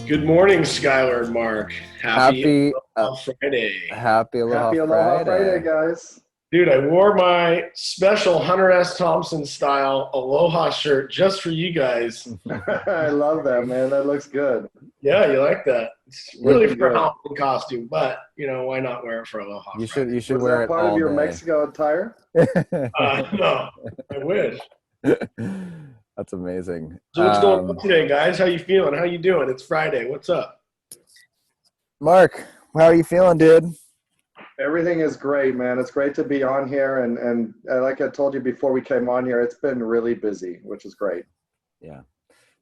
Good morning, Skyler and Mark. Happy Aloha Friday. Happy Aloha Happy Aloha Friday, Friday. guys. Dude, I wore my special Hunter S. Thompson style Aloha shirt just for you guys. I love that, man. That looks good. Yeah, you like that? It's really Looking for a good. Halloween costume, but, why not wear it for Aloha You Friday? should Was wear that it part of all your day. Mexico attire? No, I wish. That's amazing. So what's going on today, guys? How you feeling? How you doing? It's Friday. What's up? Mark, how are you feeling, dude? Everything is great, man. It's great to be on here. And like I told you before we came on here, it's been really busy, which is great. Yeah.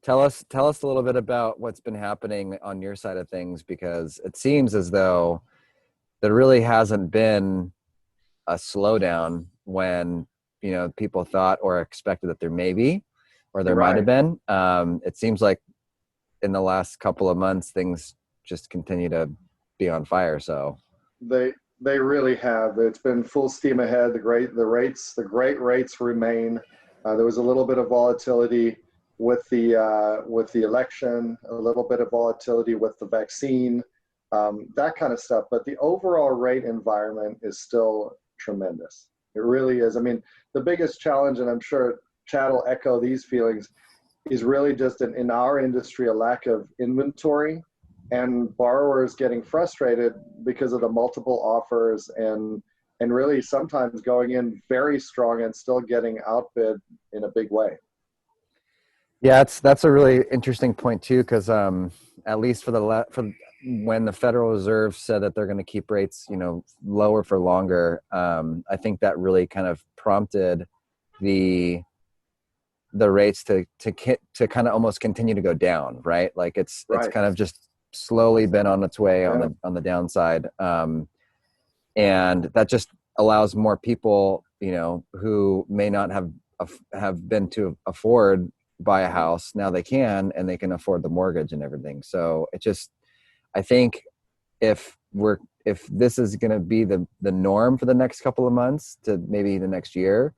Tell us a little bit about what's been happening on your side of things, because it seems as though there really hasn't been a slowdown when, people thought or expected that there may be, or there might have been. It seems like in the last couple of months, things just continue to be on fire. So They really have. It's been full steam ahead. The great rates remain. There was a little bit of volatility with the election, a little bit of volatility with the vaccine, that kind of stuff. But the overall rate environment is still tremendous. It really is. I mean, the biggest challenge, and I'm sure Chad will echo these feelings, is really just in our industry a lack of inventory and borrowers getting frustrated because of the multiple offers and really sometimes going in very strong and still getting outbid in a big way. yeah, that's a really interesting point too, because at least for when the Federal Reserve said that they're going to keep rates, lower for longer, I think that really kind of prompted the rates to kind of almost continue to go down, right? Like it's kind of just slowly been on its way on the downside, and that just allows more people, who may not have been to afford buy a house, now they can, and they can afford the mortgage and everything. So it just, I think if this is going to be the norm for the next couple of months to maybe the next year,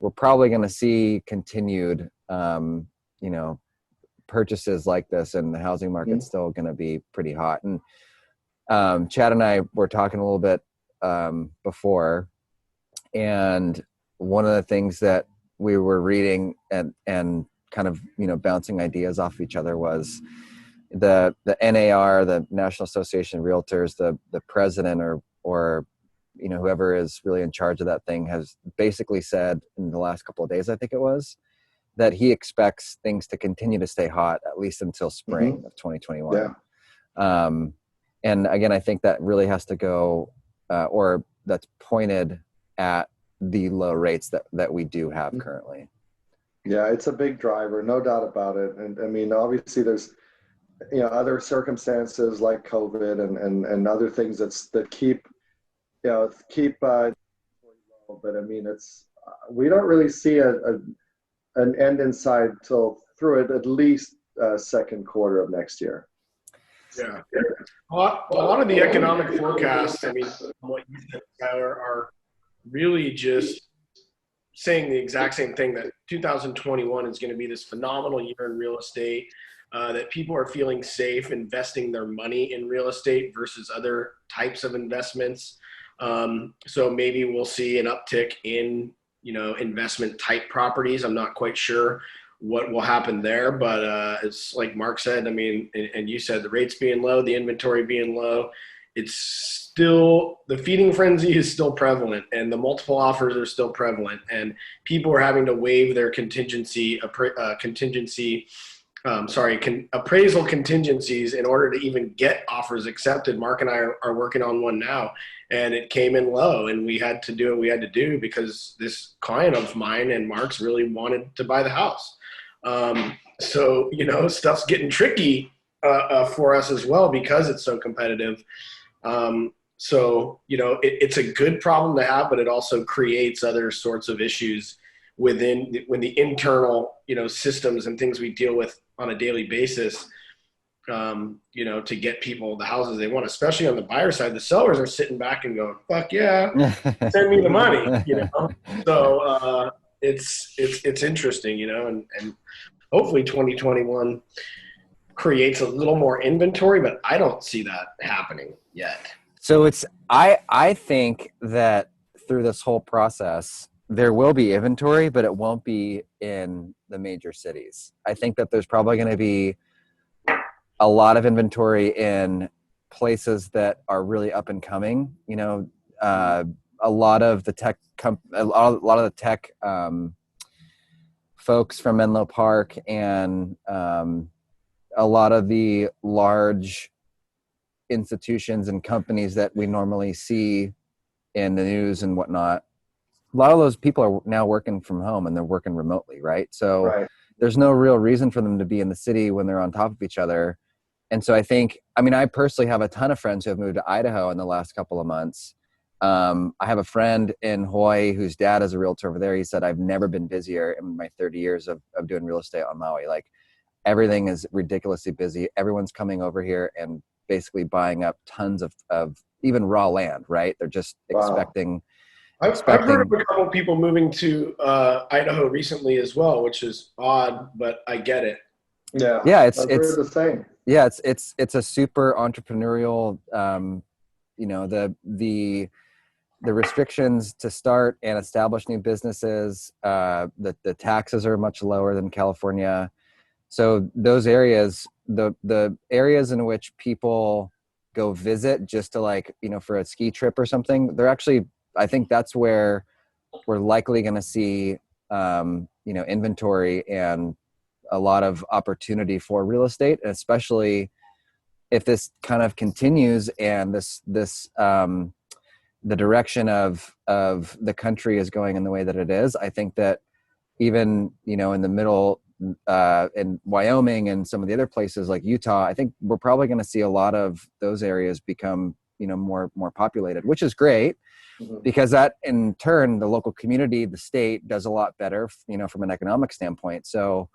we're probably going to see continued, purchases like this, and the housing market's still going to be pretty hot. And Chad and I were talking a little bit before, and one of the things that we were reading and kind of bouncing ideas off each other was the NAR, the National Association of Realtors, the president or whoever is really in charge of that thing has basically said in the last couple of days, I think it was, that he expects things to continue to stay hot at least until spring of 2021. Yeah. And again, I think that really has to go, or that's pointed at the low rates that we do have currently. Yeah, it's a big driver, no doubt about it. And I mean, obviously there's, other circumstances like COVID and other things that keep but I mean, we don't really see an end in sight till through it at least second quarter of next year. Yeah. A lot of the economic forecasts, I mean, what you said, Skyler, are really just saying the exact same thing, that 2021 is going to be this phenomenal year in real estate, that people are feeling safe investing their money in real estate versus other types of investments. So maybe we'll see an uptick in, investment type properties. I'm not quite sure what will happen there, but it's like Mark said, I mean, and you said, the rates being low, the inventory being low, it's still, the feeding frenzy is still prevalent, and the multiple offers are still prevalent, and people are having to waive their appraisal contingencies in order to even get offers accepted. Mark and I are working on one now, and it came in low, and we had to do what we had to do because this client of mine and Mark's really wanted to buy the house. So, stuff's getting tricky for us as well because it's so competitive. So, it's a good problem to have, but it also creates other sorts of issues when the internal, systems and things we deal with on a daily basis, to get people the houses they want, especially on the buyer side. The sellers are sitting back and going, fuck yeah, send me the money, So it's interesting, and hopefully 2021 creates a little more inventory, but I don't see that happening yet. So I think that through this whole process, there will be inventory, but it won't be in the major cities. I think that there's probably going to be a lot of inventory in places that are really up and coming. You know, a lot of the tech a lot of the tech folks from Menlo Park and a lot of the large institutions and companies that we normally see in the news and whatnot. A lot of those people are now working from home and they're working remotely, right? So Right. there's no real reason for them to be in the city when they're on top of each other. And so I think, I mean, I personally have a ton of friends who have moved to Idaho in the last couple of months. I have a friend in Hawaii whose dad is a realtor over there. He said, I've never been busier in my 30 years of doing real estate on Maui. Like, everything is ridiculously busy. Everyone's coming over here and basically buying up tons of even raw land, right? They're just expecting. I've heard of a couple of people moving to Idaho recently as well, which is odd, but I get it. Yeah, it's the same. Yeah, it's a super entrepreneurial. You know, the restrictions to start and establish new businesses. The taxes are much lower than California. So those areas, the areas in which people go visit just to, like, you know, for a ski trip or something, they're actually, I think that's where we're likely going to see, you know, inventory and a lot of opportunity for real estate, especially if this kind of continues and the direction of the country is going in the way that it is. I think that even, you know, in the middle, in Wyoming and some of the other places like Utah, I think we're probably going to see a lot of those areas become, you know, more populated, which is great, because that in turn, the local community, the state does a lot better, you know, from an economic standpoint. So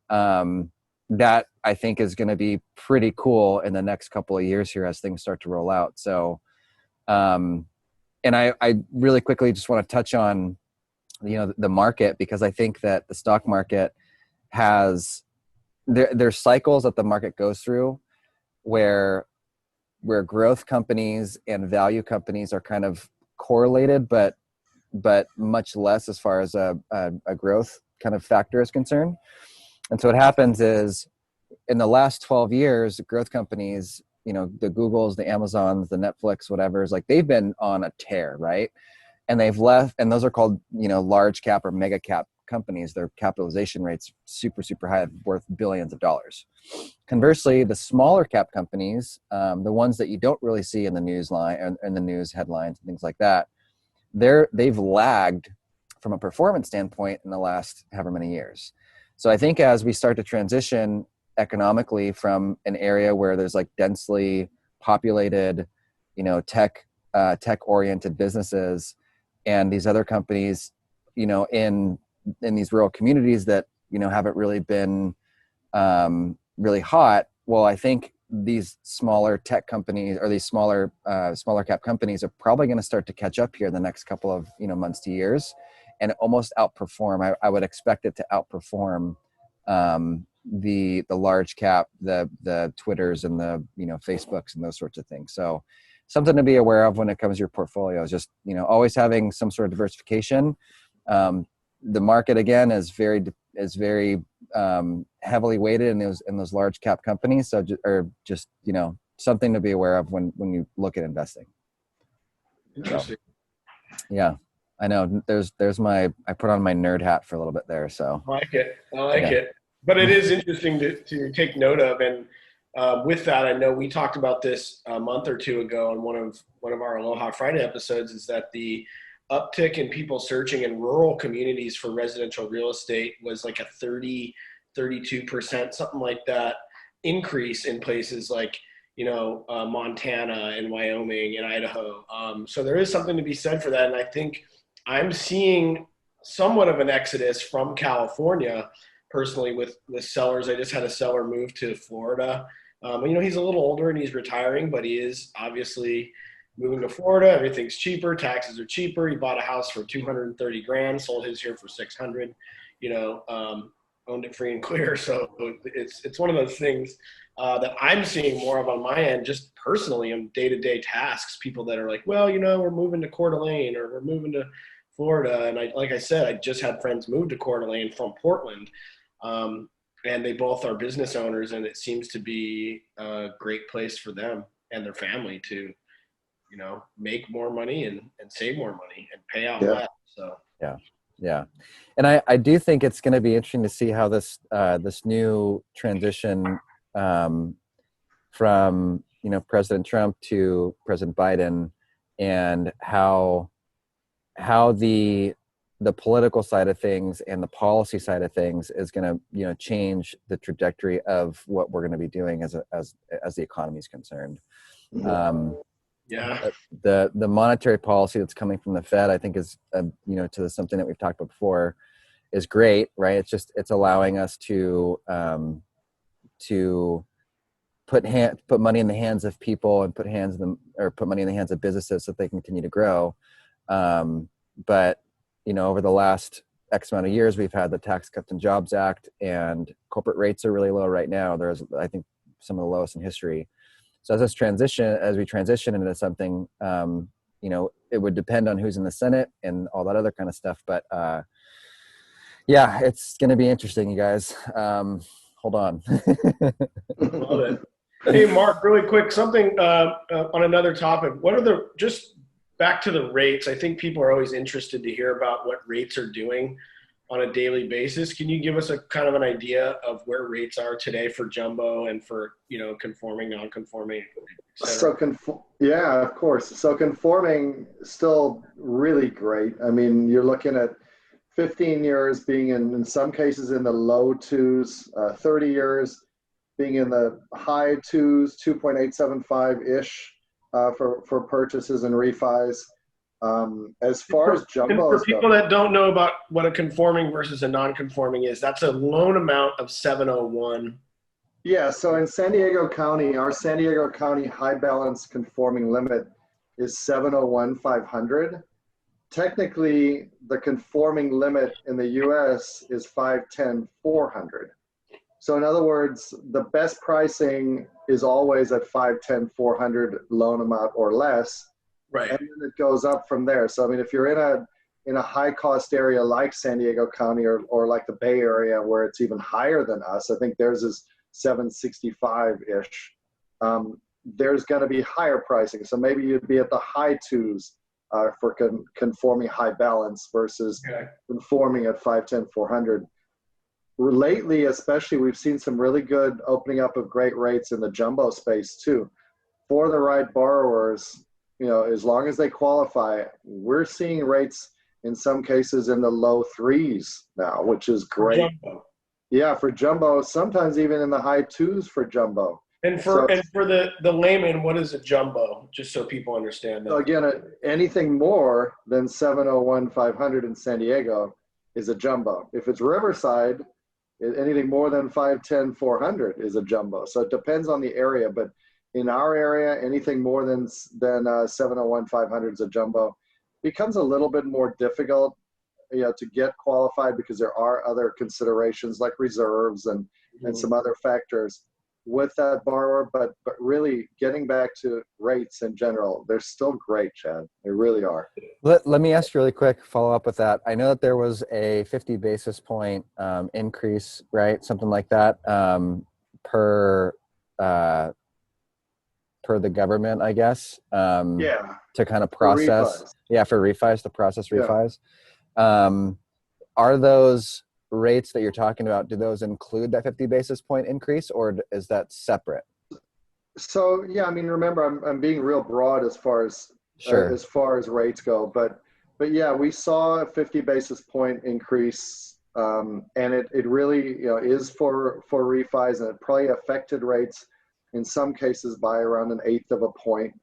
that I think is going to be pretty cool in the next couple of years here as things start to roll out. So, and I really quickly just want to touch on, you know, the market, because I think that the stock market has, there's cycles that the market goes through where growth companies and value companies are kind of correlated, but much less as far as a growth kind of factor is concerned. And so what happens is, in the last 12 years, growth companies, you know, the Googles, the Amazons, the Netflix, whatever, is like, they've been on a tear, right? And they've left, and those are called, you know, large cap or mega cap companies. Their capitalization rates super, super high, worth billions of dollars. Conversely, the smaller cap companies, the ones that you don't really see in the news line and the news headlines and things like that, they've lagged from a performance standpoint in the last however many years. So I think as we start to transition economically from an area where there's like densely populated, you know, tech oriented businesses, and these other companies, you know, in these rural communities that, you know, haven't really been really hot. Well, I think these smaller tech companies, or these smaller cap companies, are probably going to start to catch up here in the next couple of, you know, months to years, and almost outperform. I would expect it to outperform the large cap, the Twitters and the, you know, Facebooks and those sorts of things. So something to be aware of when it comes to your portfolio is just, you know, always having some sort of diversification. The market, again, is very heavily weighted in those large cap companies. So just, you know, something to be aware of when you look at investing. Interesting. So, yeah, I know there's I put on my nerd hat for a little bit there. So I like it. But it is interesting to take note of. And with that, I know we talked about this a month or two ago on one of our Aloha Friday episodes, is that the uptick in people searching in rural communities for residential real estate was like a 32%, something like that, increase in places like, you know, Montana and Wyoming and Idaho. So there is something to be said for that. And I think I'm seeing somewhat of an exodus from California personally with sellers. I just had a seller move to Florida. You know, he's a little older and he's retiring, but he is obviously moving to Florida. Everything's cheaper. Taxes are cheaper. He bought a house for $230,000, sold his here for $600,000. You know, owned it free and clear. So it's one of those things that I'm seeing more of on my end, just personally in day-to-day tasks. People that are like, well, we're moving to Coeur d'Alene or we're moving to Florida. And like I said, I just had friends move to Coeur d'Alene from Portland. And they both are business owners, and it seems to be a great place for them and their family to, make more money and save more money and pay out less. So yeah, and I do think it's going to be interesting to see how this new transition from President Trump to President Biden, and how the political side of things and the policy side of things is going to change the trajectory of what we're going to be doing as the economy is concerned. The monetary policy that's coming from the Fed, I think, is to something that we've talked about before, is great, right? It's allowing us to put money in the hands of people and put money in the hands of businesses so that they can continue to grow. But over the last X amount of years, we've had the Tax Cuts and Jobs Act, and corporate rates are really low right now. There's, I think, some of the lowest in history. So as we transition into something, it would depend on who's in the Senate and all that other kind of stuff. But it's going to be interesting, you guys. Hold on. Love it. Hey, Mark, really quick, something on another topic. What are just back to the rates? I think people are always interested to hear about what rates are doing on a daily basis. Can you give us a kind of an idea of where rates are today for jumbo and for, conforming, non-conforming, et cetera? Yeah, of course. So conforming, still really great. I mean, you're looking at 15 years being in some cases in the low twos, 30 years being in the high twos, 2.875-ish for purchases and refis. As far as jumbos, for people that don't know about what a conforming versus a non-conforming is, that's a loan amount of 701. Yeah, so in San Diego County, our San Diego County high balance conforming limit is 701,500. Technically, the conforming limit in the U.S. is 510,400. So in other words, the best pricing is always at 510,400 loan amount or less. Right. And then it goes up from there. So I mean, if you're in a high cost area like San Diego County or like the Bay Area where it's even higher than us, I think theirs is 765-ish. There's going to be higher pricing. So maybe you'd be at the high twos for conforming high balance versus conforming at 510,400. Lately, especially, we've seen some really good opening up of great rates in the jumbo space too. For the right borrowers, as long as they qualify, we're seeing rates in some cases in the low threes now, which is great. Yeah, for jumbo, sometimes even in the high twos for jumbo. And for the layman, what is a jumbo? Just so people understand that. So again, anything more than 701,500 in San Diego is a jumbo. If it's Riverside, anything more than 510,400 is a jumbo. So it depends on the area, but in our area, anything more than 701,500 is a jumbo. Becomes a little bit more difficult, to get qualified because there are other considerations like reserves and some other factors with that borrower. But really, getting back to rates in general, they're still great, Chad. They really are. Let me ask you really quick, follow up with that. I know that there was a 50 basis point increase, right? Something like that per the government, I guess. To kind of process. For refis, to process refis. Are those rates that you're talking about, do those include that 50 basis point increase, or is that separate? So, I mean, remember, I'm being real broad as far as rates go, but yeah, we saw a 50 basis point increase, and it really, is for refis, and it probably affected rates in some cases by around 1/8 of a point.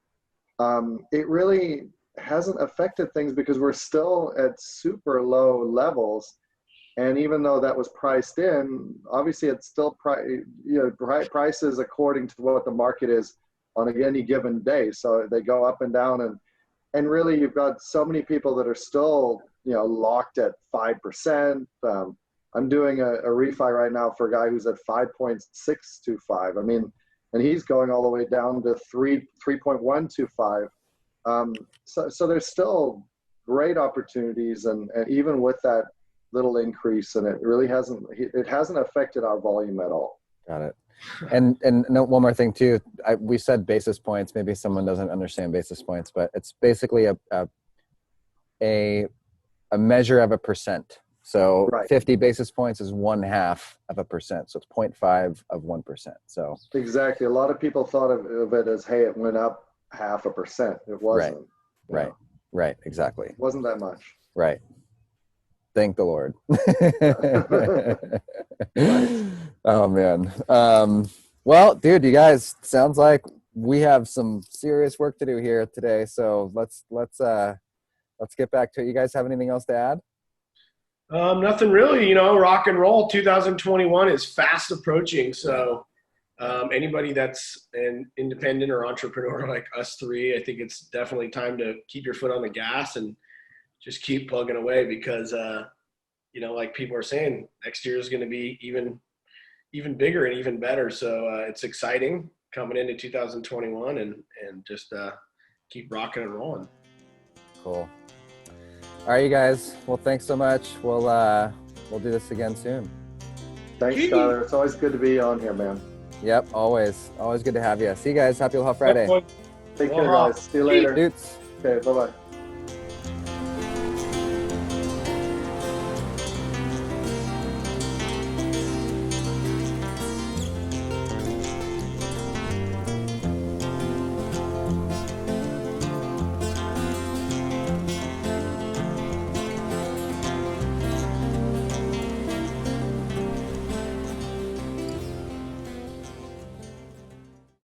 It really hasn't affected things because we're still at super low levels. And even though that was priced in, obviously it's still prices according to what the market is on any given day. So they go up and down, and really you've got so many people that are still, locked at 5%. I'm doing a refi right now for a guy who's at 5.625. I mean, and he's going all the way down to 3.125. So there's still great opportunities, and even with that little increase, and it hasn't affected our volume at all. Got it. And no, one more thing too. We said basis points. Maybe someone doesn't understand basis points, but it's basically a measure of a percent. So Right. 50 basis points is 1/2 of a percent. So it's 0.5 of 1%. So exactly. A lot of people thought of it as, hey, it went up 0.5%. It wasn't. Right. Right. Exactly. It wasn't that much. Right. Thank the Lord. Oh man. Well, dude, you guys, sounds like we have some serious work to do here today. So let's get back to it. You guys have anything else to add? Nothing really, rock and roll. 2021 is fast approaching. So anybody that's an independent or entrepreneur like us three, I think it's definitely time to keep your foot on the gas and just keep plugging away, because, like people are saying, next year is going to be even bigger and even better. So it's exciting coming into 2021 and just keep rocking and rolling. Cool. All right, you guys. Well, thanks so much. We'll do this again soon. Thanks, Skyler. It's always good to be on here, man. Yep, always good to have you. See you guys. Happy Aloha Friday. Take care, guys. See you later. Dudes. Okay, bye-bye.